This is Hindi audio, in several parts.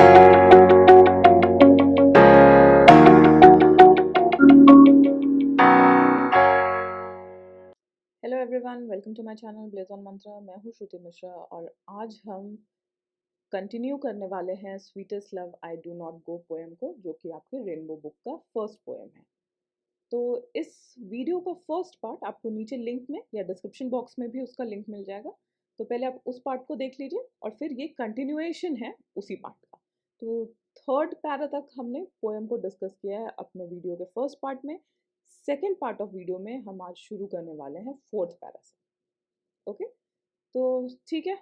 Hello everyone, welcome to my channel blaze on mantra. मैं हूँ श्रुति मिश्रा और आज हम कंटिन्यू करने वाले हैं sweetest love I do not go poem को, जो कि आपके रेनबो बुक का फर्स्ट पोएम है। तो इस वीडियो का फर्स्ट पार्ट आपको नीचे लिंक में या डिस्क्रिप्शन बॉक्स में भी उसका लिंक मिल जाएगा। तो पहले आप उस पार्ट को देख लीजिए और फिर ये कंटिन्यूएशन है उसी पार्ट का। तो थर्ड पैरा तक हमने पोएम को डिस्कस किया है अपने वीडियो के फर्स्ट पार्ट में। सेकेंड पार्ट ऑफ वीडियो में हम आज शुरू करने वाले हैं फोर्थ पैरा से। ओके, तो ठीक है,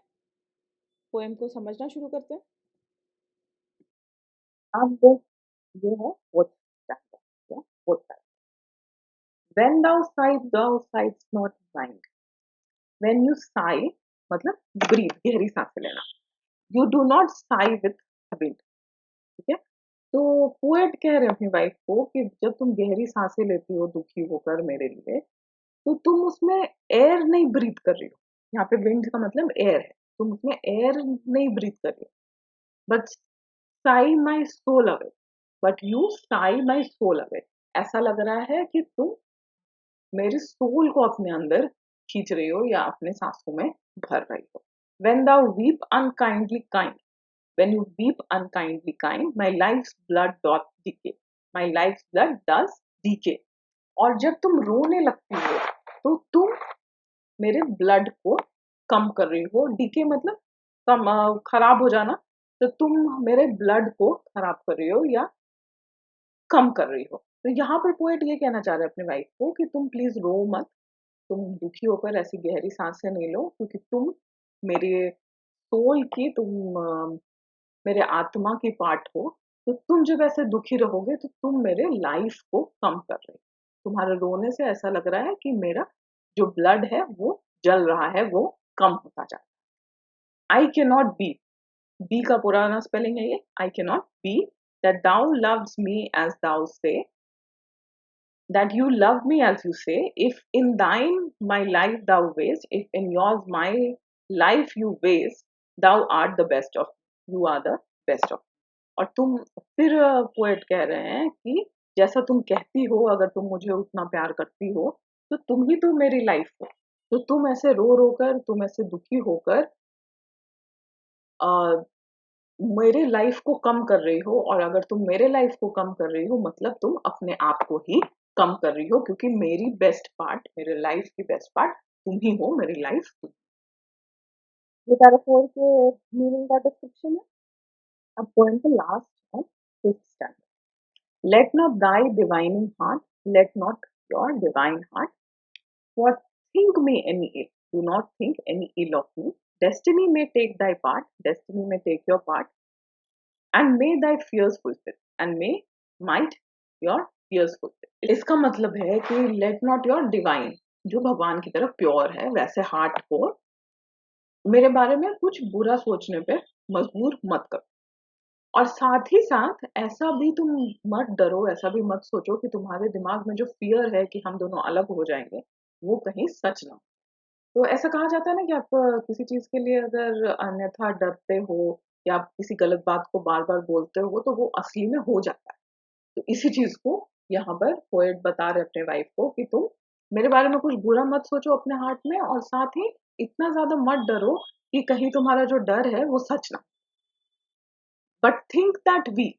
पोएम को समझना शुरू करते हैं। अब ये है fourth chapter, yeah, fourth chapter. When thou sight's not mind. When you sigh, मतलब breathe, गहरी सांसें लेना. You do not sigh with wind. ठीक है? तो पोएट कह रहे हैं अपनी वाइफ को कि जब तुम गहरी सांसें लेती हो दुखी होकर मेरे लिए, तो तुम उसमें एयर नहीं ब्रीथ कर रही हो। यहाँ पे विंड का मतलब एयर है, तुम उसमें एयर नहीं ब्रीथ कर रही हो। But sigh my soul away, but you sigh my soul away, ऐसा लग रहा है कि तुम मेरी सोल को अपने अंदर खींच रही हो या अपने सांसों में भर रही हो। When thou weep unkindly kind, when you weep unkindly kind, my life's blood doth decay, my life's blood does decay. और जब तुम रोने लगती हो तो तुम मेरे ब्लड को कम कर रही हो। डीके मतलब कम, खराब हो जाना। तो तुम मेरे ब्लड को खराब कर रही हो या कम कर रही हो। तो यहाँ पर पोएट ये कहना चाह रहे हैं अपनी वाइफ को कि तुम प्लीज रो मत, तुम दुखी होकर ऐसी गहरी सांसें नहीं लो, क्योंकि तुम मेरे सोल की, मेरे आत्मा की पार्ट हो। तो तुम जब ऐसे दुखी रहोगे तो तुम मेरे लाइफ को कम कर रहे हो। तुम्हारे रोने से ऐसा लग रहा है कि मेरा जो ब्लड है वो जल रहा है, वो कम होता जा रहा है। आई कैन नॉट बी का पुराना स्पेलिंग है ये, I can not be that thou loves me as thou say, that you love me as you say, if in thine my life thou waste, if in yours my life you waste, thou art the best of, you are the best of. और तुम फिर पोएट कह रहे हैं कि जैसा तुम कहती हो, अगर तुम मुझे उतना प्यार करती हो तो तुम ही तो मेरी लाइफ हो। तो तुम ऐसे रो रो कर, तुम ऐसे दुखी होकर मेरे लाइफ को कम कर रही हो, और अगर तुम मेरे लाइफ को कम कर रही हो मतलब तुम अपने आप को ही कम कर रही हो, क्योंकि मेरी बेस्ट पार्ट, मेरे लाइफ की बेस्ट पार्ट तुम ही हो, मेरी लाइफ तुम। ये पैराफोर के मीनिंग का डिस्क्रिप्शन है। अब पोएम के लास्ट है fifth standard. Let not thy divining heart, let not your divine heart what think me any ill, do not think any ill of me. Destiny may take thy part, destiny may take your part, and may thy fears fulfill, and may might your fears fulfill. इसका मतलब है कि let not your divine, जो भगवान की तरफ प्योर है, वैसे हार्ट को मेरे बारे में कुछ बुरा सोचने पे मजबूर मत करो। और साथ ही साथ ऐसा भी तुम मत डरो, ऐसा भी मत सोचो कि तुम्हारे दिमाग में जो फियर है कि हम दोनों अलग हो जाएंगे, वो कहीं सच ना हो। तो ऐसा कहा जाता है ना कि आप किसी चीज के लिए अगर अन्यथा डरते हो या आप किसी गलत बात को बार बार बोलते हो तो वो असली में हो जाता है। तो इसी चीज को यहाँ पर पोएट बता रहे अपने वाइफ को कि तुम मेरे बारे में कुछ बुरा मत सोचो अपने हार्ट में, और साथ ही इतना ज्यादा मत डरो कि कहीं तुम्हारा जो डर है वो सच ना। But think that we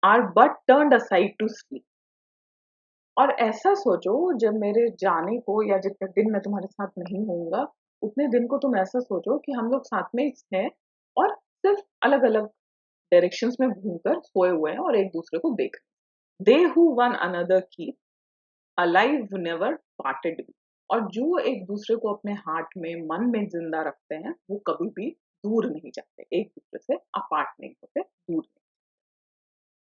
are but turned aside to sleep. और ऐसा सोचो, जब मेरे जाने को या जितने दिन मैं तुम्हारे साथ नहीं होऊंगा, उतने दिन को तुम ऐसा सोचो कि हम लोग साथ में हैं और सिर्फ अलग अलग डायरेक्शंस में घूमकर सोए हुए हैं और एक दूसरे को देख रहे। They who one another keep alive never parted be. और जो एक दूसरे को अपने हार्ट में, मन में जिंदा रखते हैं, वो कभी भी दूर नहीं जाते, एक दूसरे से अपार्ट नहीं होते, दूर नहीं।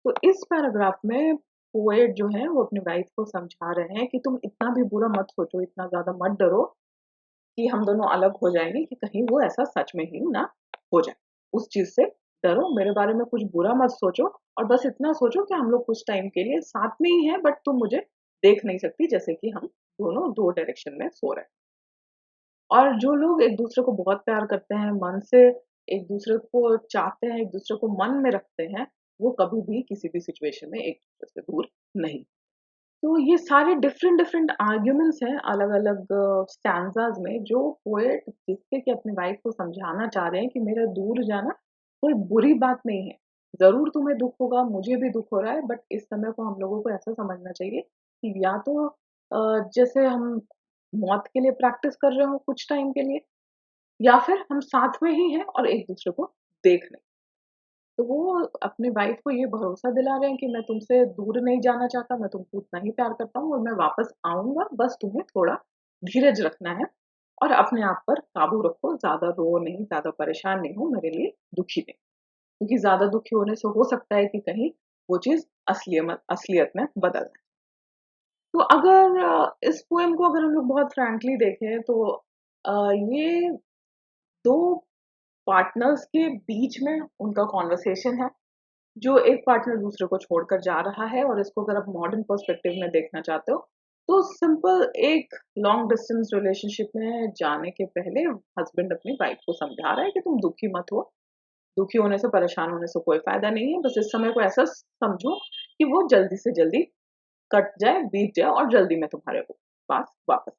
तो इस पैराग्राफ में पोएट जो है वो अपनी वाइफ को समझा रहे हैं कि तुम इतना भी बुरा मत सोचो, इतना ज्यादा मत डरो कि हम दोनों अलग हो जाएंगे, कि कहीं वो ऐसा सच में ही ना हो जाए। उस चीज से डरो, मेरे बारे में कुछ बुरा मत सोचो, और बस इतना सोचो कि हम लोग कुछ टाइम के लिए साथ में ही हैं, बट तुम मुझे देख नहीं सकती, जैसे कि हम दोनों दो डायरेक्शन में सो रहे हैं। और जो लोग एक दूसरे को बहुत प्यार करते हैं, मन से एक दूसरे को चाहते हैं, एक दूसरे को मन में रखते हैं, वो कभी भी किसी भी सिचुएशन में एक दूसरे से दूर नहीं। तो ये सारे डिफरेंट डिफरेंट आर्ग्यूमेंट्स हैं अलग-अलग स्टैंज़ास में, जो पोएट जिससे कि अपनी वाइफ को समझाना चाह रहे हैं कि मेरा दूर जाना कोई बुरी बात नहीं है। ज़रूर तुम्हें दुःख होगा, मुझे भी दुःख हो रहा है, बट इस समय को हम लोगों को ऐसा समझना चाहिए कि या तो जैसे हम मौत के लिए प्रैक्टिस कर रहे हो कुछ टाइम के लिए, या फिर हम साथ में ही हैं और एक दूसरे को देख रहे हैं। तो वो अपनी वाइफ को ये भरोसा दिला रहे हैं कि मैं तुमसे दूर नहीं जाना चाहता, मैं तुमको उतना ही प्यार करता हूँ और मैं वापस आऊँगा, बस तुम्हें थोड़ा धीरज रखना है और अपने आप पर काबू रखो, ज़्यादा रो नहीं, ज़्यादा परेशान नहीं हो, मेरे लिए दुखी नहीं। क्योंकि ज़्यादा दुखी होने से हो सकता है कि कहीं वो चीज़ असलियत में बदल जाए। तो अगर इस पोएम को अगर हम लोग बहुत फ्रैंकली देखें तो ये 2 पार्टनर्स के बीच में उनका कन्वर्सेशन है। जो एक पार्टनर दूसरे को छोड़कर जा रहा है, और इसको अगर आप मॉडर्न पर्सपेक्टिव में देखना चाहते हो, तो सिंपल एक लॉन्ग डिस्टेंस रिलेशनशिप में जाने के पहले हस्बैंड अपनी वाइफ को समझा रहा है कि तुम दुखी मत हो, दुखी होने से, परेशान होने से कोई फायदा नहीं है, बस इस समय को ऐसा समझो कि वो जल्दी से जल्दी कट जाए, बीत जाए और जल्दी मैं तुम्हारे पास वापस।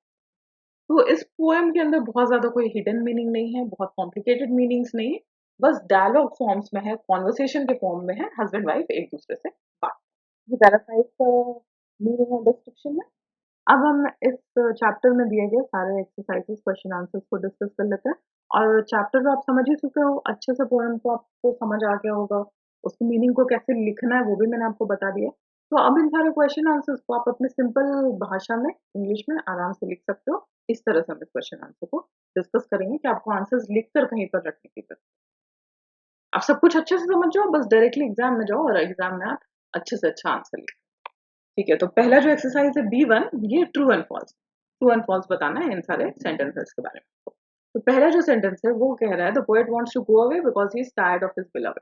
तो इस पोएम के अंदर बहुत ज़्यादा कोई हिडन मीनिंग नहीं है, बहुत कॉम्प्लिकेटेड मीनिंग्स नहीं है, बस डायलॉग फॉर्म्स में है, कन्वर्सेशन के फॉर्म में है, हस्बैंड वाइफ एक दूसरे से बात। ये पैराफ्राइज का मीनिंग और डिस्क्रिप्शन है। अब हम इस चैप्टर में दिए गए सारे एक्सरसाइजेस, क्वेश्चन आंसर्स को डिस्कस कर लेते हैं। और चैप्टर तो आप समझ ही चुके हो, अच्छे से पोएम को आपको समझ आ गया होगा, उसकी मीनिंग को कैसे लिखना है वो भी मैंने आपको बता दिया। तो अब इन सारे क्वेश्चन आंसर्स को आप अपने सिंपल भाषा में, इंग्लिश में आराम से लिख सकते हो। इस तरह से हम इस क्वेश्चन आंसर को डिस्कस करेंगे कि आपको आंसर्स लिखकर कहीं पर रखने की जरूरत। आप सब कुछ अच्छे से समझ जाओ, बस डायरेक्टली एग्जाम में जाओ और एग्जाम में आप अच्छे से अच्छा आंसर लिखो। ठीक है, तो पहला जो एक्सरसाइज है B1, ये ट्रू एंड फॉल्स बताना है इन सारे सेंटेंसेस के बारे में। तो पहला जो सेंटेंस है वो कह रहा है the poet wants to go away because he is tired of his beloved.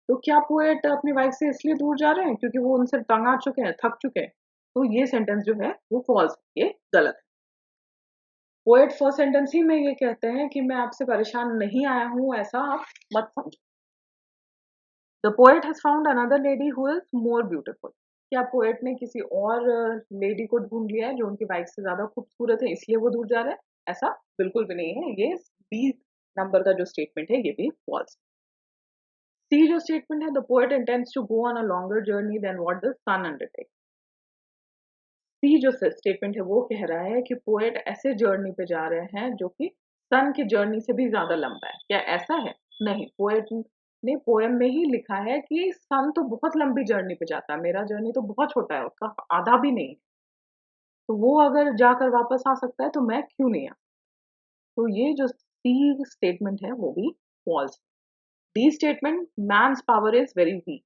तो क्या पोएट अपनी वाइफ से इसलिए दूर जा रहे हैं क्योंकि वो उनसे तंग आ चुके हैं, थक चुके हैं? तो ये सेंटेंस जो है वो फॉल्स, ये गलत है। पोएट फर्स्ट सेंटेंस ही में ये कहते हैं कि मैं आपसे परेशान नहीं आया हूं, ऐसा आप मत समझो। The poet has found another lady who is more beautiful. क्या पोएट ने किसी और लेडी को ढूंढ लिया है जो उनकी वाइफ से ज्यादा खूबसूरत है, इसलिए वो दूर जा रहे हैं? ऐसा बिल्कुल भी नहीं है। ये बी नंबर का जो स्टेटमेंट है ये भी फॉल्स। सी जो स्टेटमेंट है, the poet intends to go on a longer journey than what the sun undertake. C जो स्टेटमेंट है वो कह रहा है कि पोएट ऐसे जर्नी पे जा रहे हैं जो कि सन की जर्नी से भी ज्यादा लंबा है। क्या ऐसा है? नहीं, पोएट ने पोएम में ही लिखा है कि सन तो बहुत लंबी जर्नी पे जाता है, मेरा जर्नी तो बहुत छोटा है, उसका आधा भी नहीं। तो वो अगर जाकर वापस आ सकता है तो मैं क्यों नहीं आ? तो ये जो सी स्टेटमेंट है वो भी false. D statement, man's power is very weak.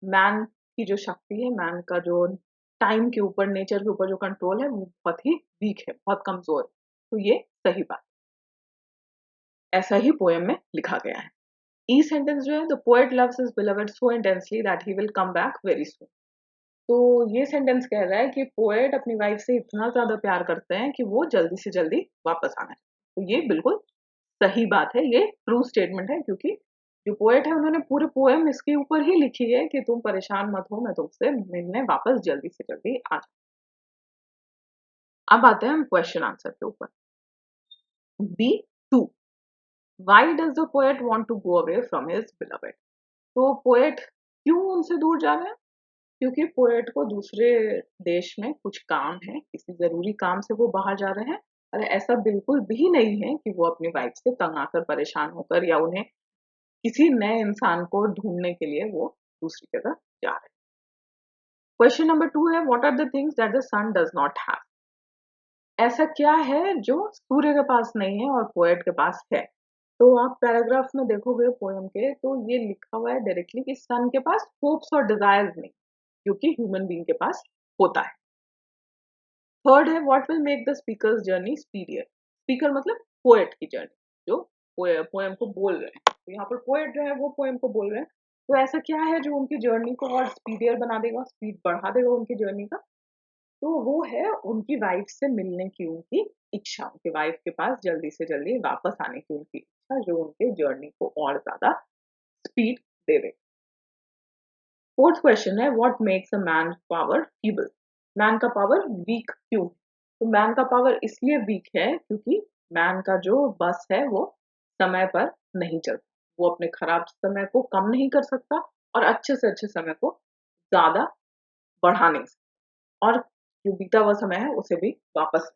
Man की जो शक्ति है, मैन का जो टाइम के ऊपर, नेचर के ऊपर जो कंट्रोल है वो बहुत ही वीक है, बहुत कमजोर है। तो ये सही बात, ऐसा ही पोएम में लिखा गया है। ई सेंटेंस जो है, the poet loves his beloved so intensely that he will come back very soon. तो ये सेंटेंस कह रहा है कि पोएट अपनी वाइफ से इतना ज्यादा प्यार करते हैं कि वो जल्दी से जल्दी वापस आना है। तो ये बिल्कुल सही बात है, ये ट्रू स्टेटमेंट है, क्योंकि जो पोएट है उन्होंने पूरे पोएम इसके ऊपर ही लिखी है कि तुम परेशान मत हो, मैं तुमसे मिलने वापस जल्दी से जल्दी आ जाऊं। अब आते हैं हम क्वेश्चन आंसर के ऊपर। B2, why does the poet want to go away from his beloved. तो पोएट क्यों उनसे दूर जा रहे हैं? क्योंकि पोएट को दूसरे देश में कुछ काम है, किसी ज़रूरी काम से वो बाहर जा रहे हैं। और ऐसा बिल्कुल भी नहीं है कि वो अपनी वाइफ से तंग आकर, परेशान होकर, या उन्हें किसी नए इंसान को ढूँढने के लिए वो दूसरी जगह जा रहे हैं। क्वेश्चन नंबर 2 है, what are the things that the sun does not have. ऐसा क्या है जो सूर्य के पास नहीं है और पोएट के पास है? तो आप पैराग्राफ में देखोगे पोएम के, तो ये लिखा हुआ है डायरेक्टली कि सन के पास होप्स और डिजायर्स नहीं, जो कि ह्यूमन बीइंग के पास होता है। थर्ड है, what will make the speaker's journey speedier. Speaker मतलब पोएट की जर्नी, जो पोएम को बोल रहे हैं। तो यहाँ पर पोएट जो है वो पोएम को बोल रहे हैं। तो ऐसा क्या है जो उनकी जर्नी को और स्पीडियर बना देगा, स्पीड बढ़ा देगा उनकी जर्नी का? तो वो है उनकी वाइफ से मिलने की उनकी इच्छा, उनकी वाइफ के पास जल्दी से जल्दी वापस आने की उनकी इच्छा। था जो उनके जर्नी को और ज्यादा स्पीड देवे। फोर्थ क्वेश्चन है, what makes a man power feeble? Man का पावर वीक क्यों? तो मैन का पावर इसलिए वीक है क्योंकि मैन का जो बस है वो समय पर नहीं चलता। वो अपने खराब समय को कम नहीं कर सकता और अच्छे से अच्छे समय को ज्यादा बढ़ा नहीं सकता, और जो बीता हुआ समय है उसे भी वापस।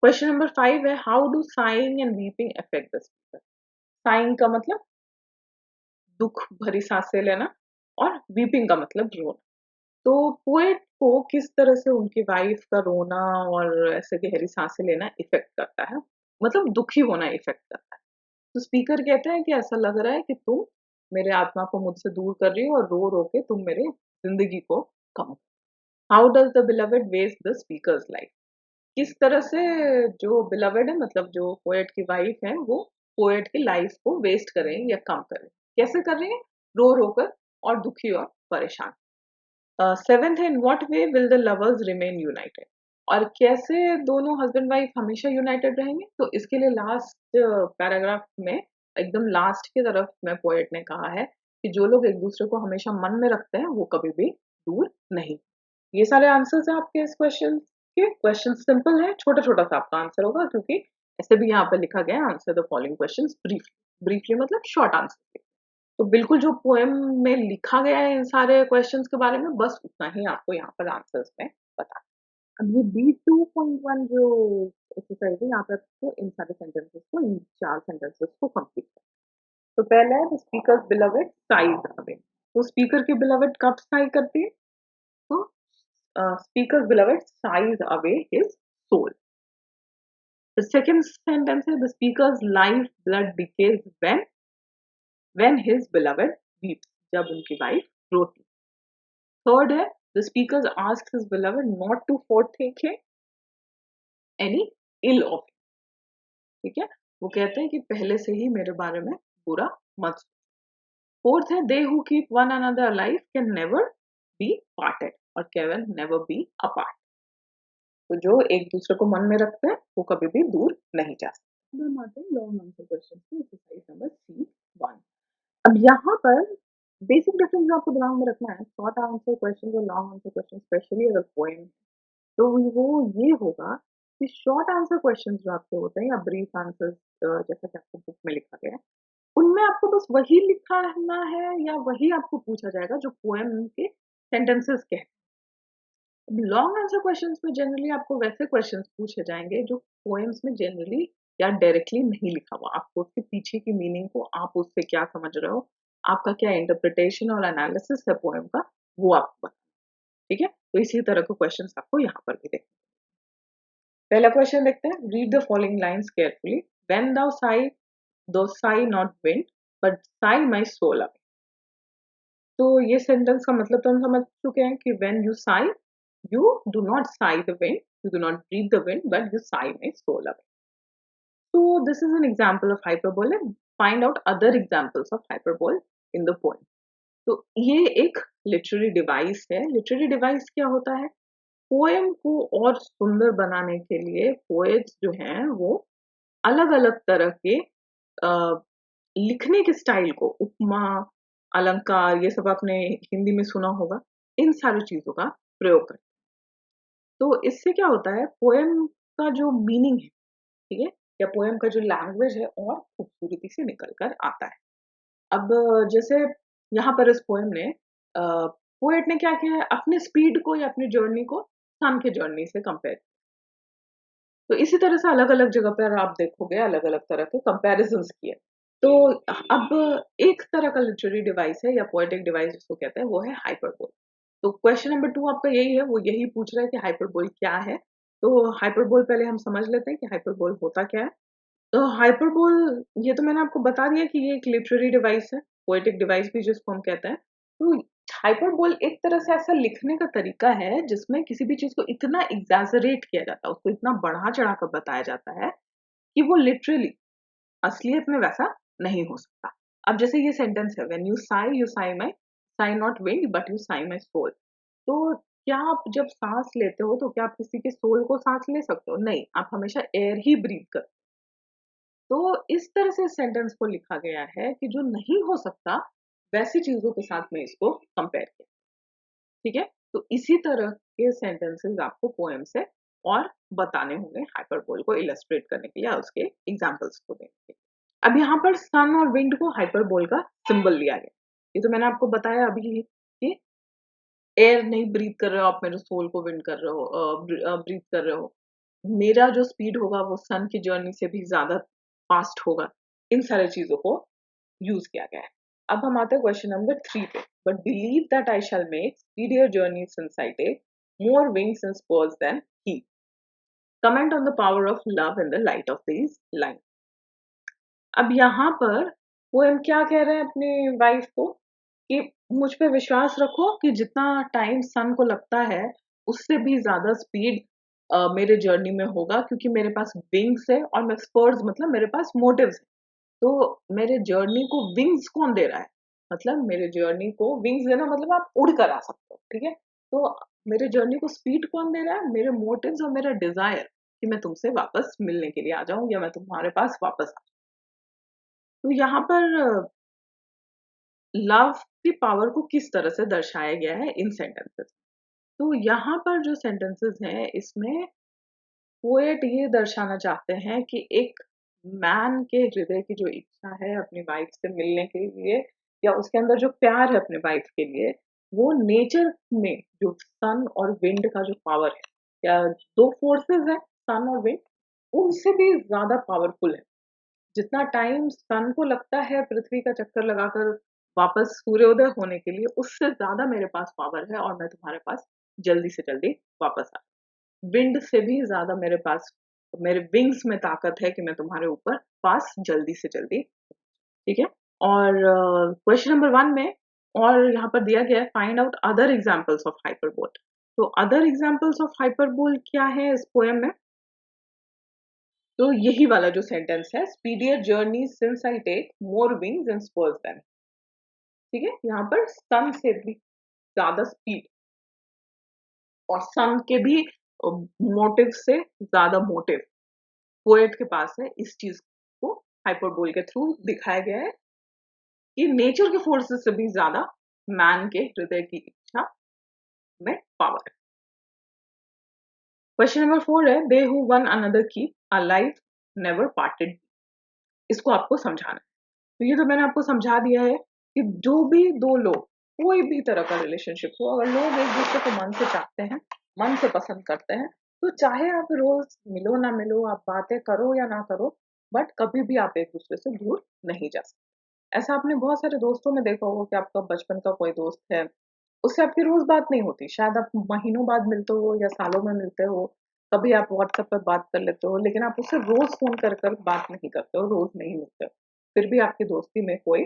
क्वेश्चन नंबर 5 है, how do saying and weeping affect the speaker? Saying का मतलब दुख भरी सांसें लेना, और वीपिंग का मतलब रोना। तो पोएट को किस तरह से उनकी वाइफ का रोना और ऐसे गहरी सांसें लेना इफेक्ट करता है, मतलब दुखी होना इफेक्ट करता है? तो स्पीकर कहते हैं कि ऐसा लग रहा है कि तुम मेरे आत्मा को मुझसे दूर कर रही हो और रो रो के तुम मेरे जिंदगी को कम। How does the beloved waste the speaker's life? किस तरह से जो बिलवेड है, मतलब जो पोएट की वाइफ है, वो पोएट की लाइफ को वेस्ट करें या कम करें? कैसे कर रही है? रो रो कर और दुखी और परेशान। सेवेंथ है, in what way will the lovers remain United? और कैसे दोनों हस्बैंड वाइफ हमेशा यूनाइटेड रहेंगे? तो इसके लिए लास्ट पैराग्राफ में, एकदम लास्ट की तरफ में पोएट ने कहा है कि जो लोग एक दूसरे को हमेशा मन में रखते हैं वो कभी भी दूर नहीं। ये सारे आंसर्स हैं आपके इस क्वेश्चन के। क्वेश्चन सिंपल है, छोटा छोटा सा आपका आंसर होगा, क्योंकि ऐसे भी यहाँ पे लिखा गया है, answer the following questions briefly. Briefly मतलब शॉर्ट आंसर। तो बिल्कुल जो पोएम में लिखा गया है इन सारे क्वेश्चंस के बारे में, बस उतना ही आपको यहाँ पर आंसर्स में बता। अब ये B2.1 जो एक्सरसाइज है, यहाँ पे आपको इन सारे सेंटेंसेस को, इन 4 सेंटेंसेस को कंप्लीट करना है। तो पहला है, the speaker's beloved sighs away. तो स्पीकर की बिलवेड कब साई करती है? तो speaker's beloved sighs away his soul. The second sentence है, the speaker's life blood decays when his beloved weeps, जब उनकी वाइफ रोती। थर्ड है, the speaker asks his beloved not to forethink any ill of him। ठीक है, वो कहते हैं कि पहले से ही मेरे बारे में बुरा मत सोचो। फोर्थ है, they who keep one another alive can never be parted और कैन नेवर बी अपार्ट। तो जो एक दूसरे को मन में रखते हैं वो कभी भी दूर नहीं जा सकते। हम आते हैं लॉन्ग आंसर क्वेश्चन की, एक्सरसाइज नंबर C1। अब यहाँ पर बेसिक डिफरेंस जो आपको दिमाग में रखना है, शॉर्ट आंसर क्वेश्चन और लॉन्ग आंसर क्वेश्चन, स्पेशली अगर पोएम, तो वो ये होगा कि शॉर्ट आंसर क्वेश्चन जो आपके होते हैं या ब्रीफ आंसर्स, जैसा कि आपको बुक में लिखा गया है, उनमें आपको बस वही लिखना है या वही आपको पूछा जाएगा जो पोएम के सेंटेंसेस के हैं। लॉन्ग आंसर क्वेश्चंस में जनरली आपको वैसे क्वेश्चंस पूछे जाएंगे जो पोएम्स में जनरली या डायरेक्टली नहीं लिखा हुआ। आपको उसके पीछे की मीनिंग को, आप उससे क्या समझ रहे हो, आपका क्या इंटरप्रिटेशन और एनालिसिस है पोएम का, वो आपको बताना। ठीक है, तो इसी तरह के क्वेश्चंस आपको यहाँ पर भी देखते हैं। पहला क्वेश्चन देखते हैं, read the following lines carefully. When thou sigh, thou sigh not wind, but sigh my soul away। तो ये सेंटेंस का मतलब तो हम समझ चुके हैं कि when you sigh, you do not sigh the wind, you do not breathe the wind, but you sigh my soul away. So this is an example of hyperbole. Find out other examples of hyperbole in the poem. तो ये एक लिटरेरी डिवाइस है। लिटरेरी डिवाइस क्या होता है? पोएम को और सुंदर बनाने के लिए पोएट्स जो हैं वो अलग अलग तरह के लिखने के स्टाइल को, उपमा, अलंकार, ये सब आपने हिंदी में सुना होगा, इन सारी चीजों का प्रयोग करते हैं। तो इससे क्या होता है, पोएम का जो मीनिंग है, ठीक है, या पोएम का जो लैंग्वेज है और खूबसूरती से निकल कर आता है। अब जैसे यहाँ पर इस पोएम ने, पोएट ने क्या किया है, अपने स्पीड को या अपनी जर्नी को सन के जर्नी से कंपेयर। तो इसी तरह से अलग अलग जगह पर आप देखोगे अलग अलग तरह के कंपेरिजन किए। तो अब एक तरह का लिटरेरी डिवाइस है या पोएटिक डिवाइस जिसको कहते हैं, वो है हाइपरबोल। तो क्वेश्चन नंबर 2 आपका यही है, वो यही पूछ रहा है कि हाइपरबोल क्या है। तो हाइपरबोल पहले हम समझ लेते हैं कि हाइपरबोल होता क्या है। तो हाइपरबोल, ये तो मैंने आपको बता दिया कि ये एक लिटरेरी डिवाइस है, पोएटिक डिवाइस भी जिसको हम कहते हैं। तो हाइपरबोल एक तरह से ऐसा लिखने का तरीका है जिसमें किसी भी चीज को इतना एग्जैजरेट किया जाता है, उसको इतना बढ़ा चढ़ा कर बताया जाता है कि वो लिटरली असलियत में वैसा नहीं हो सकता। अब जैसे ये सेंटेंस है, when you sigh my, sigh not wind but you sigh my soul. तो क्या आप जब सांस लेते हो तो क्या आप किसी के सोल को सांस ले सकते हो? नहीं, आप हमेशा एयर ही ब्रीथ करते हो। तो इस तरह से सेंटेंस को लिखा गया है कि जो नहीं हो सकता वैसी चीजों के साथ में इसको कंपेयर किया। ठीक है, तो इसी तरह के सेंटेंसेस आपको पोएम से और बताने होंगे हाइपरबोल को इलस्ट्रेट करने के लिए या उसके एग्जांपल्स को देने के लिए। अब यहाँ पर सन और विंड को हाइपरबोल का सिंबल लिया गया। ये तो मैंने आपको बताया अभी कि एयर नहीं ब्रीथ कर रहे हो आप, मेरे सोल को विंड कर रहे हो, ब्रीथ कर रहे हो। मेरा जो स्पीड होगा वो सन की जर्नी से भी ज्यादा फास्ट होगा। इन सारी चीजों को यूज किया गया है। अब हम आते हैं क्वेश्चन नंबर 3 पे। But believe that I shall make speedier journey since I take more wings and spurs than he. Comment on the power of love in the light of this line. अब यहाँ पर पोएम क्या कह रहे हैं अपनी वाइफ को कि मुझ पे विश्वास रखो कि जितना टाइम सन को लगता है उससे भी ज्यादा स्पीड मेरे जर्नी में होगा, क्योंकि मेरे पास विंग्स है और मैं स्पर्स मतलब मेरे पास मोटिव्स है। तो मेरे जर्नी को विंग्स कौन दे रहा है? मतलब मेरे जर्नी को विंग्स देना मतलब आप उड़ कर आ सकते हो। ठीक है, तो मेरे जर्नी को स्पीड कौन दे रहा है? मेरे मोटिव्स और मेरा डिजायर कि मैं तुमसे वापस मिलने के लिए आ जाऊं या मैं तुम्हारे पास वापस आ। तो यहाँ पर लव की पावर को किस तरह से दर्शाया गया है इन सेंटेंसेस। तो यहाँ पर जो सेंटेंसेस हैं इसमें पोएट ये दर्शाना चाहते हैं कि एक मैन के हृदय की जो इच्छा है अपनी वाइफ से मिलने के लिए या उसके अंदर जो प्यार है अपने वाइफ के लिए, वो नेचर में जो सन और विंड का जो पावर है या दो फोर्सेस है सन और विंड, उनसे भी ज्यादा पावरफुल है। जितना टाइम सन को लगता है पृथ्वी का चक्कर लगाकर वापस सूर्योदय होने के लिए, उससे ज्यादा मेरे पास पावर है और मैं तुम्हारे पास जल्दी से जल्दी वापस आ। विंड से भी ज्यादा मेरे पास मेरे विंग्स में ताकत है कि मैं तुम्हारे ऊपर पास जल्दी से जल्दी। ठीक है, और क्वेश्चन नंबर 1 में और यहाँ पर दिया गया है find out other examples of hyperbole. तो अदर एग्जांपल्स ऑफ हाइपरबोल क्या है इस पोएम में? तो यही वाला जो सेंटेंस है, speedier journey since I take more wings and spurs them. ठीक है, यहाँ पर सन से भी ज्यादा स्पीड और सन के भी मोटिव से ज्यादा मोटिव पोएट के पास है। इस चीज को हाइपरबोल के थ्रू दिखाया गया है कि नेचर के फोर्सेस से भी ज्यादा मैन के हृदय की इच्छा में पावर है। क्वेश्चन नंबर 4 है they who one another keep alive never parted. इसको आपको समझाना है। तो ये तो मैंने आपको समझा दिया है कि जो भी दो लोग कोई भी तरह का रिलेशनशिप हो, अगर लोग एक दूसरे को मन से चाहते हैं, मन से पसंद करते हैं, तो चाहे आप रोज मिलो ना मिलो, आप बातें करो या ना करो, बट कभी भी आप एक दूसरे से दूर नहीं जा सकते। ऐसा आपने बहुत सारे दोस्तों में देखा होगा कि आपका बचपन का कोई दोस्त है, उससे आपकी रोज बात नहीं होती, शायद आप महीनों बाद मिलते हो या सालों में मिलते हो, कभी आप व्हाट्सएप पर बात कर लेते हो, लेकिन आप उससे रोज फोन कर कर बात नहीं करते हो, रोज नहीं मिलते हो। फिर भी आपकी दोस्ती में कोई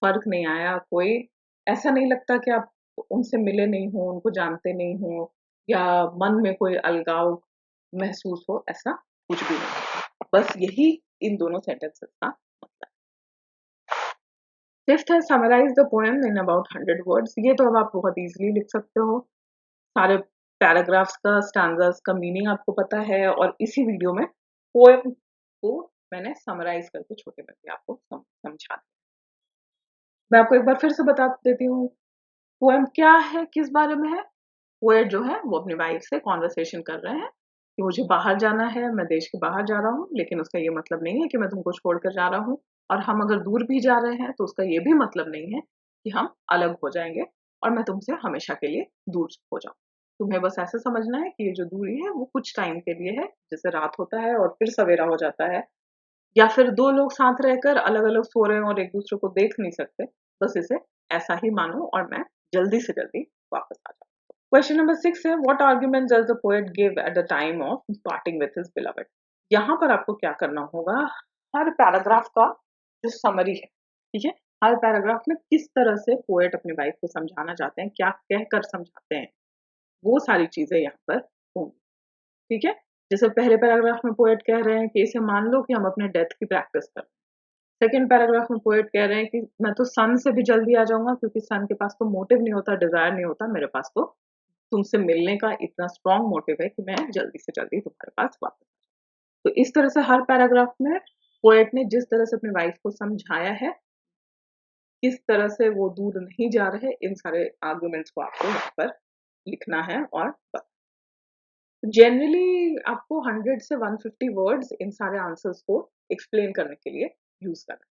फर्क नहीं आया, कोई ऐसा नहीं लगता कि आप उनसे मिले नहीं हो, उनको जानते नहीं हो या मन में कोई अलगाव महसूस हो, ऐसा कुछ भी नहीं। बस यही इन दोनों सेंटेंसेस का मतलब। फिफ्थ है summarise the poem in about 100 words. ये तो अब आप बहुत इजीली लिख सकते हो, सारे पैराग्राफ्स का स्टैंजास का मीनिंग आपको पता है और इसी वीडियो में पोएम को मैंने समराइज करके छोटे में भी आपको समझा दिया। मैं आपको एक बार फिर से बता देती हूँ पोएम क्या है, किस बारे में है। पोएट जो है वो अपनी वाइफ से कॉन्वर्सेशन कर रहे हैं कि मुझे बाहर जाना है, मैं देश के बाहर जा रहा हूँ, लेकिन उसका ये मतलब नहीं है कि मैं तुमको छोड़कर जा रहा हूँ। और हम अगर दूर भी जा रहे हैं तो उसका ये भी मतलब नहीं है कि हम अलग हो जाएंगे और मैं तुमसे हमेशा के लिए दूर हो जाऊं। तुम्हें बस ऐसा समझना है कि ये जो दूरी है वो कुछ टाइम के लिए है, जैसे रात होता है और फिर सवेरा हो जाता है, या फिर दो लोग साथ रहकर अलग अलग सो रहे हैं और एक दूसरे को देख नहीं सकते। बस इसे ऐसा ही मानो और मैं जल्दी से जल्दी वापस आ जाऊं। क्वेश्चन नंबर 6 है what argument does the poet give at the time of parting with his beloved. यहाँ पर आपको क्या करना होगा, हर पैराग्राफ का जो समरी है, ठीक है, हर पैराग्राफ में किस तरह से पोएट अपनी वाइफ को समझाना चाहते हैं, क्या कहकर समझाते हैं, वो सारी चीजें यहाँ पर होंगी। ठीक है, जैसे पहले पैराग्राफ में पोएट कह रहे हैं कि इसे मान लो कि हम अपने डेथ की प्रैक्टिस कर। सेकेंड पैराग्राफ में पोएट कह रहे हैं कि मैं तो सन से भी जल्दी आ जाऊंगा, क्योंकि सन के पास तो मोटिव नहीं होता, डिजायर नहीं होता, मेरे पास तो तुमसे मिलने का इतना स्ट्रॉन्ग मोटिव है कि मैं जल्दी से जल्दी तुम्हारे पास वापस। तो इस तरह से हर पैराग्राफ में पोएट ने जिस तरह से अपनी वाइफ को समझाया है, किस तरह से वो दूर नहीं जा रहे, इन सारे आर्गुमेंट्स को आपको यहाँ पर लिखना है और जनरली आपको 100 से 150 वर्ड्स इन सारे आंसर्स को एक्सप्लेन करने के लिए यूज करना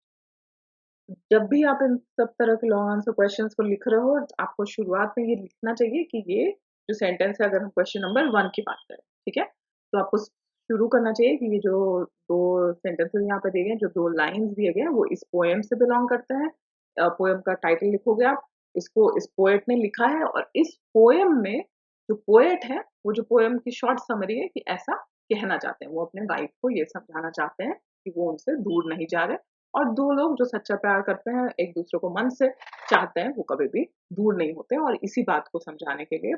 है। जब भी आप इन सब तरह के लॉन्ग आंसर क्वेश्चंस को लिख रहे हो, आपको शुरुआत में ये लिखना चाहिए कि ये जो सेंटेंस है, अगर हम क्वेश्चन नंबर 1 की बात करें, ठीक है, तो आपको शुरू करना चाहिए कि ये जो दो सेंटेंसेस यहाँ पे दिए गए, जो दो लाइंस दिए गए, वो इस पोएम से बिलोंग करते हैं। पोएम का टाइटल लिखोगे आप, इसको इस पोएट ने लिखा है, और इस पोएम में जो पोएट है, वो जो पोएम की शॉर्ट समरी है कि ऐसा कहना चाहते हैं, वो अपने वाइफ को ये समझाना चाहते हैं कि वो उनसे दूर नहीं जा रहे, और दो लोग जो सच्चा प्यार करते हैं, एक दूसरे को मन से चाहते हैं, वो कभी भी दूर नहीं होते। और इसी बात को समझाने के लिए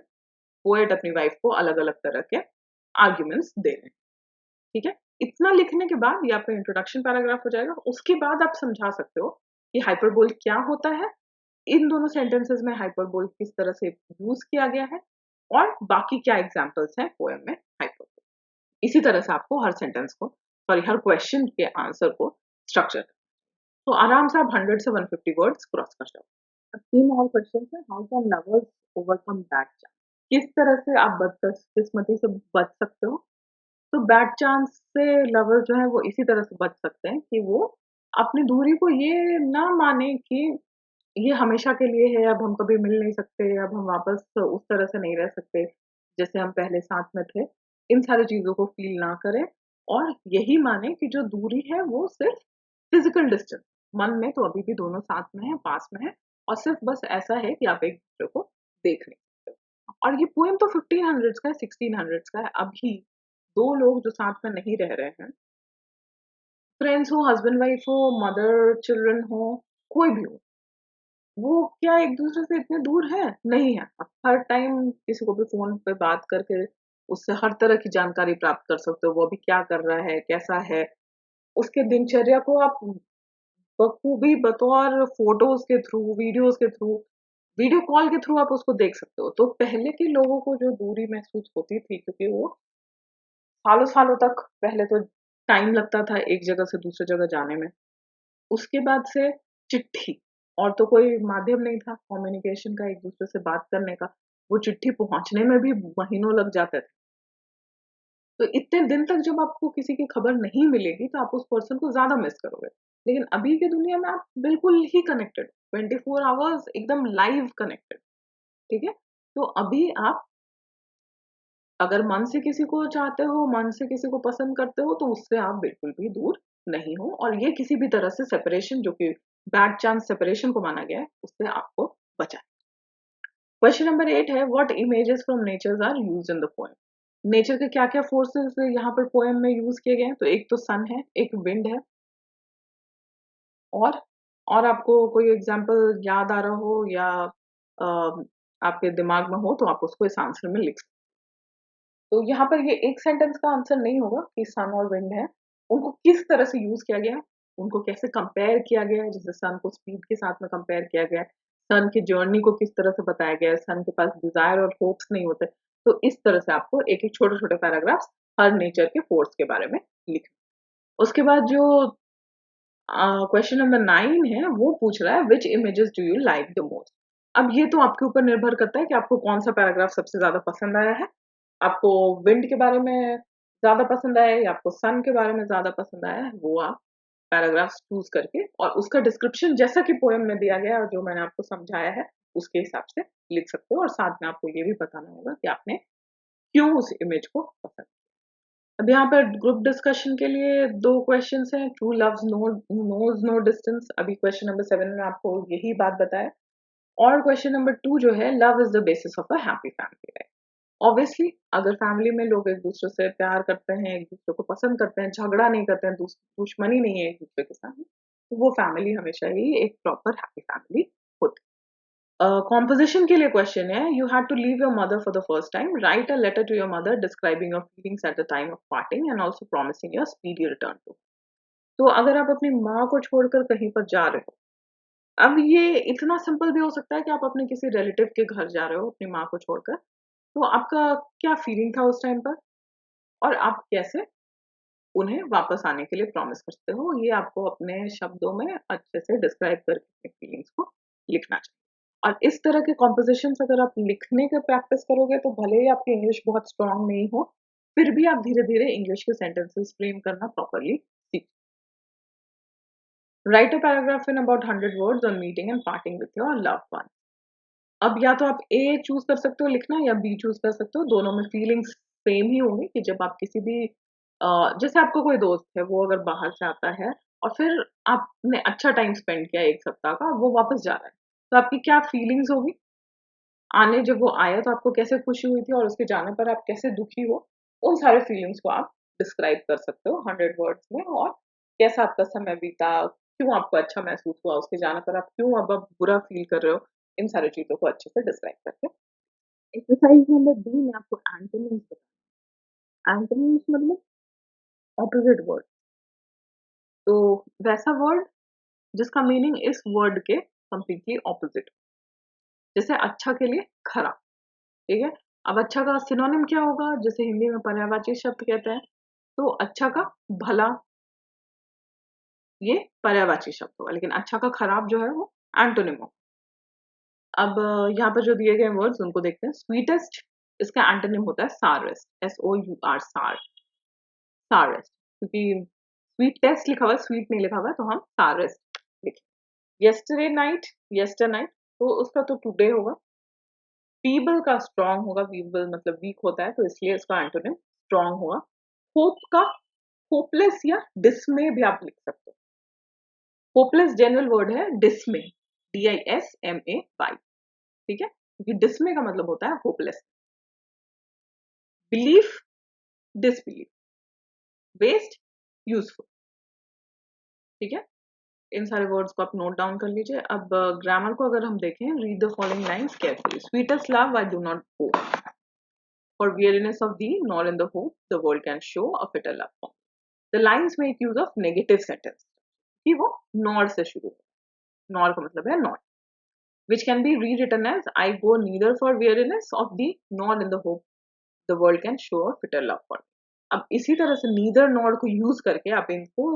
पोएट अपनी वाइफ को अलग अलग तरह के आर्ग्यूमेंट्स दे रहे हैं, ठीक है। इतना लिखने के बाद ये आपका इंट्रोडक्शन पैराग्राफ हो जाएगा। उसके बाद आप समझा सकते हो कि हाइपरबोल क्या होता है, इन दोनों सेंटेंसेस में हाइपरबोल किस तरह से यूज किया गया है, और बाकी क्या एग्जांपल्स हैं पोएम में हाइपरबोल। इसी तरह से आपको हर सेंटेंस को, सॉरी, हर क्वेश्चन के आंसर को स्ट्रक्चर, तो आराम से आप 100 से 150 वर्ड्स क्रॉस कर जाओ। अब 3 और क्वेश्चन है, how can lovers overcome bad chance, किस तरह से आप बदकिस्मती से बच सकते हो। तो बैड चांस से लवर जो है वो इसी तरह से बच सकते हैं कि वो अपनी दूरी को ये ना माने कि ये हमेशा के लिए है, अब हम कभी मिल नहीं सकते, अब हम वापस उस तरह से नहीं रह सकते जैसे हम पहले साथ में थे। इन सारी चीज़ों को फ़ील ना करें, और यही माने कि जो दूरी है वो सिर्फ़ फ़िज़िकल डिस्टेंस, मन में तो अभी भी दोनों साथ में हैं, पास में हैं, और सिर्फ़ बस ऐसा है कि आप एक-दूसरे को देख नहीं सकते हो। और ये पोएम तो 1500s का है, 1600s का है। अभी 2 लोग जो साथ में नहीं रह रहे हैं, फ्रेंड्स हो, हस्बैंड वाइफ हो, मदर चिल्ड्रन हो, कोई भी हो, वो क्या एक-दूसरे से इतने दूर हैं? नहीं है। आप हर टाइम किसी को भी फ़ोन पे बात करके उससे हर तरह की जानकारी प्राप्त कर सकते हो। वो अभी क्या कर रहा है, कैसा है, उसके दिनचर्या को आप बखूबी बतौर फ़ोटोज़ के थ्रू, वीडियोज़ के थ्रू, वीडियो कॉल के थ्रू आप उसको देख सकते हो। तो पहले के लोगों को जो दूरी महसूस होती थी, क्योंकि वो सालों-सालों तक पहले तो टाइम लगता था एक जगह से दूसरी जगह जाने में। उसके बाद से चिट्ठी, और तो कोई माध्यम नहीं था कम्युनिकेशन का, एक-दूसरे से बात करने का। वो चिट्ठी पहुँचने में भी महीनों लग जाते थे। तो इतने दिन तक जब आपको किसी की खबर नहीं मिलेगी, तो आप उस पर्सन को ज़्यादा मिस करोगे। लेकिन अभी की दुनिया में आप बिल्कुल ही कनेक्टेड, 24 आवर्स एकदम लाइव कनेक्टेड, ठीक है? तो अभी आप अगर मन से किसी को चाहते हो, मन से किसी को पसंद करते हो, तो उससे आप बिल्कुल भी दूर नहीं हो, और ये किसी भी तरह से सेपरेशन, जो कि बैड चांस सेपरेशन को माना गया है, उससे आपको बचाए। क्वेश्चन नंबर 8 है, what images from nature are used in the poem. Nature के क्या-क्या फोर्सेस यहाँ पर पोएम में यूज किए गए हैं? तो एक तो सन है, एक विंड है, और और आपको कोई एग्जांपल याद आ रहा हो, या अ, आपके दिमाग में हो, तो आप उसको इस आंसर में लिख सकते हो। तो यहाँ पर ये एक सेंटेंस का आंसर नहीं होगा कि सन और विंड है। उनको किस तरह से यूज़ किया गया है, उनको कैसे कंपेयर किया गया है, जैसे सन को स्पीड के साथ में कंपेयर किया गया है, सन की जर्नी को किस तरह से बताया गया है, सन के पास डिज़ायर और होप्स नहीं होते। तो इस तरह से आपको एक-एक छोटे-छोटे पैराग्राफ्स हर नेचर के फोर्स के बारे में लिखना। उसके बाद जो क्वेश्चन नंबर 9 है, वो पूछ रहा है which images do you like the most. अब ये तो आपके ऊपर निर्भर करता है कि आपको कौन-सा पैराग्राफ सबसे ज़्यादा पसंद आया है। आपको विंड के बारे में ज़्यादा पसंद आया है, या आपको सन के बारे में ज़्यादा पसंद आया है, वो आप पैराग्राफ्स चूज़ करके और उसका डिस्क्रिप्शन जैसा कि पोएम में दिया गया है और जो मैंने आपको समझाया है, उसके हिसाब से लिख सकते हो, और साथ में आपको ये भी बताना होगा कि आपने क्यों उस इमेज को पसंद। अब यहाँ पर ग्रुप डिस्कशन के लिए 2 क्वेश्चंस हैं, true loves knows no distance, अभी क्वेश्चन नंबर 7 में आपको यही बात बताया, और क्वेश्चन नंबर 2 जो है, love is the basis of a happy family life. Obviously अगर फैमिली में लोग एक-दूसरे से प्यार करते हैं, एक-दूसरे को पसंद करते हैं, झगड़ा नहीं करते हैं, दुश्मनी नहीं है एक-दूसरे के साथ, तो वो फैमिली हमेशा ही एक प्रॉपर हैप्पी फैमिली होती है। कॉम्पोजिशन के लिए क्वेश्चन है, you had to leave your mother for the first time, write a letter to your mother describing your feelings at the time of parting and also promising your speedy return to. तो अगर आप अपनी माँ को छोड़कर कहीं पर जा रहे हो, अब ये इतना सिंपल भी हो सकता है कि आप अपने किसी रिलेटिव के घर जा रहे हो अपनी माँ को छोड़कर, तो आपका क्या फीलिंग था उस टाइम पर, और आप कैसे उन्हें वापस आने के लिए प्रॉमिस करते हो। ये आपको अपने शब्दों में अच्छे से डिस्क्राइब करके अपनी फीलिंग्स को लिखना चाहिए। और इस तरह के कॉम्पोजिशंस अगर आप लिखने का प्रैक्टिस करोगे तो भले ही आपकी इंग्लिश बहुत स्ट्रांग नहीं हो, फिर भी आप धीरे-धीरे इंग्लिश के सेंटेंसेस फ्रेम करना प्रॉपर्ली सीख। Write a paragraph in about 100 words on meeting and parting with your loved one. अब या तो आप ए चूज़ कर सकते हो लिखना या बी चूज़ कर सकते हो, दोनों में फीलिंग्स सेम ही होंगी कि जब आप किसी भी जैसे आपका कोई दोस्त है, वो अगर बाहर से आता है और फिर आपने अच्छा टाइम स्पेंड किया 1 सप्ताह का, वो वापस जा रहा है, तो आपकी क्या फीलिंग्स होगी? आने जब वो आया तो आपको कैसे खुशी हुई थी और उसके जाने पर आप कैसे दुखी हो? उन सारे फीलिंग्स को आप डिस्क्राइब कर सकते हो 100 वर्ड्स में और कैसा आपका समय बीता, क्यों आपको अच्छा महसूस हुआ उसके जाने पर, आप क्यों अब आप बुरा फ़ील कर रहे हो, इन सारी चीज़ों को अच्छे से डिस्क्राइब करके। एक्सरसाइज नंबर डी में आपको एंटोनिम्स बताना है। एंटोनिम्स मतलब ऑपोजिट वर्ड। तो वैसा वर्ड जिसका मीनिंग इस वर्ड के कंप्लीटली ऑपोजिट। जैसे अच्छा के लिए खराब, ठीक है? अब अच्छा का सिनोनिम क्या होगा? जैसे हिंदी में पर्यायवाची शब्द कहते हैं, तो अच्छा का भला, ये पर्यायवाची शब्द होगा, लेकिन अच्छा का खराब जो है वो एंटोनिम होगा। अब यहाँ पर जो दिए गए वर्ड्स उनको देखते हैं। स्वीटेस्ट, इसका एंटोनिम होता है सारेस्ट, SOUR, सार, सारेस्ट, क्योंकि स्वीट टेस्ट लिखा हुआ है, स्वीट नहीं लिखा हुआ है, तो हम सारेस्ट लिखें। यस्टरडे नाइट, यस्टर नाइट, तो उसका तो टुडे होगा। फीबल का स्ट्रॉन्ग होगा, फीबल मतलब वीक होता है, तो इसलिए इसका एंटोनिम स्ट्रॉन्ग होगा। होप का होपलेस या डिसमे भी आप लिख सकते हो। होपलेस जनरल वर्ड है डिसमे, DISMAY, ठीक है, क्योंकि डिसमे का मतलब होता है hopeless. Belief, disbelief, waste, useful, ठीक है। इन सारे वर्ड्स को आप नोट डाउन कर लीजिए। अब ग्रामर को अगर हम देखें, read the following lines carefully. Sweetest love I do not hope, for weariness of thee, nor in the hope the world can show a fitter love form. The lines make use of negative sentence कि वो nor से शुरू हो, nor का मतलब है not, which can be rewritten as I go neither for weariness of thee nor in the hope the world can show a fitter love for me. अब इसी तरह से neither nor को यूज करके आप इनको,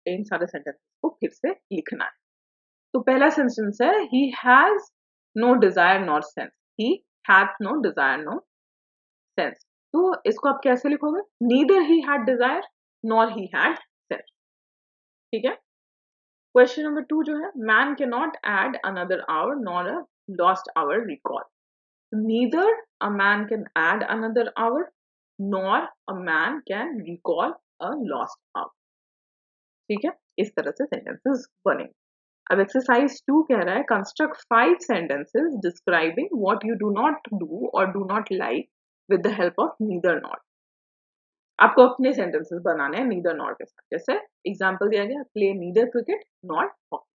इन सारे सेंटेंस को फिर से लिखना है। तो पहला सेंटेंस है he has no desire nor sense, he hath no desire no sense, तो इसको आप कैसे लिखोगे? neither he had desire nor he had sense, ठीक है। क्वेश्चन नंबर 2 जो है, man cannot add another hour nor a lost hour recall, neither a man can add another hour nor a man can recall a lost hour, ठीक है। इस तरह से सेंटेंसेस बनेंगे। अब एक्सरसाइज 2 कह रहा है construct 5 sentences describing what you do not do और do not like with the help of neither not. आपको अपने सेंटेंसेस बनाने हैं नीदर नॉट के साथ। जैसे एग्जांपल दिया गया, play neither cricket not hockey,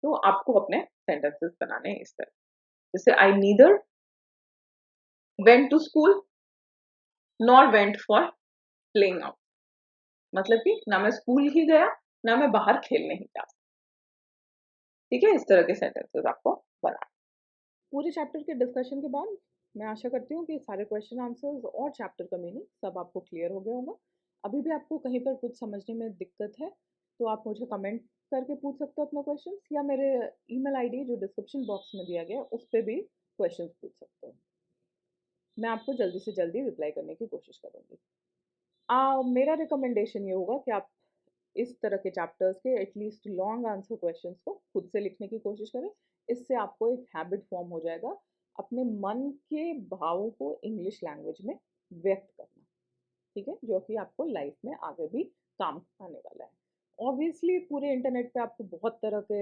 तो आपको अपने सेंटेंसेस बनाने हैं इस तरह। जैसे I neither went to school nor went for playing out, मतलब कि ना मैं स्कूल ही गया ना मैं बाहर खेलने ही जा, ठीक है। इस तरह के सेंटेंसेस आपको बनाने। पूरे चैप्टर के डिस्कशन के बाद मैं आशा करती हूँ कि सारे क्वेश्चन आंसर्स और चैप्टर का मीनिंग सब आपको क्लियर हो गया होगा। अभी भी आपको कहीं पर कुछ समझने में दिक्कत है तो आप मुझे कमेंट करके पूछ सकते हो अपना क्वेश्चन, या मेरे ईमेल आईडी जो डिस्क्रिप्शन बॉक्स में दिया गया उस पर भी क्वेश्चन पूछ सकते हो। मैं आपको जल्दी से जल्दी रिप्लाई करने की कोशिश करूँगी। मेरा रिकमेंडेशन ये होगा कि आप इस तरह के चैप्टर्स के एटलीस्ट लॉन्ग आंसर क्वेश्चंस को खुद से लिखने की कोशिश करें। इससे आपको एक हैबिट फॉर्म हो जाएगा अपने मन के भावों को इंग्लिश लैंग्वेज में व्यक्त करना, ठीक है, जो कि आपको लाइफ में आगे भी काम आने वाला है। ऑब्वियसली पूरे इंटरनेट पे आपको बहुत तरह के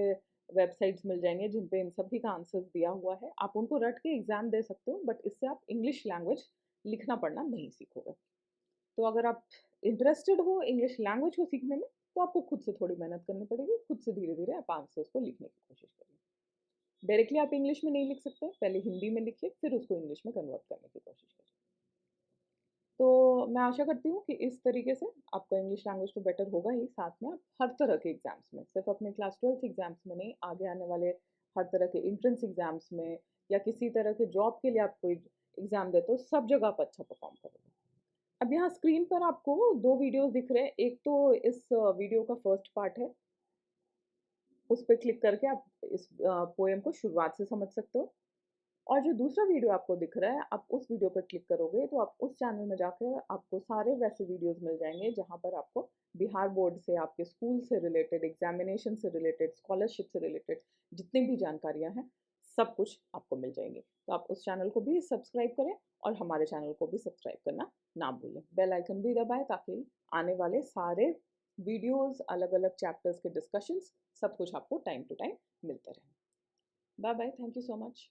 वेबसाइट्स मिल जाएंगे जिन पे इन सभी का आंसर दिया हुआ है, आप उनको रट के एग्जाम दे सकते हो, बट इससे आप इंग्लिश लैंग्वेज लिखना पढ़ना नहीं सीखोगे। तो अगर आप इंटरेस्टेड हो इंग्लिश लैंग्वेज को सीखने में तो आपको खुद से थोड़ी मेहनत करनी पड़ेगी, खुद से धीरे धीरे आप आंसर्स को लिखने की कोशिश करिए। डायरेक्टली आप इंग्लिश में नहीं लिख सकते, पहले हिंदी में लिखिए फिर उसको इंग्लिश में कन्वर्ट करने की कोशिश करिए। तो मैं आशा करती हूँ कि इस तरीके से आपका इंग्लिश लैंग्वेज तो बेटर होगा ही, साथ में आप हर तरह के एग्जाम्स में, सिर्फ अपने क्लास 12th एग्जाम्स में नहीं, आगे आने वाले हर तरह के इंट्रेंस एग्जाम्स में या किसी तरह के जॉब के लिए आप कोई एग्जाम देते हो, सब जगह आप अच्छा परफॉर्म करोगे। अब यहाँ स्क्रीन पर आपको 2 वीडियोज़ दिख रहे हैं। एक तो इस वीडियो का फर्स्ट पार्ट है, उस पे क्लिक करके आप इस पोएम को शुरुआत से समझ सकते हो। और जो दूसरा वीडियो आपको दिख रहा है, आप उस वीडियो पर क्लिक करोगे तो आप उस चैनल में जाकर आपको सारे वैसे वीडियोज़ मिल जाएँगे जहाँ पर आपको बिहार बोर्ड से, आपके स्कूल से रिलेटेड, एग्ज़ामिनेशन से रिलेटेड, स्कॉलरशिप से रिलेटेड जितनी भी जानकारियाँ हैं, सब कुछ आपको मिल जाएँगी। तो आप उस चैनल को भी सब्सक्राइब करें और हमारे चैनल को भी सब्सक्राइब करना ना भूलें। बेल आइकन भी दबाएँ ताकि आने वाले सारे वीडियोज़, अलग-अलग चैप्टर्स के डिस्कशंस सब कुछ आपको टाइम टू टाइम मिलते रहें। Bye bye, thank you so much.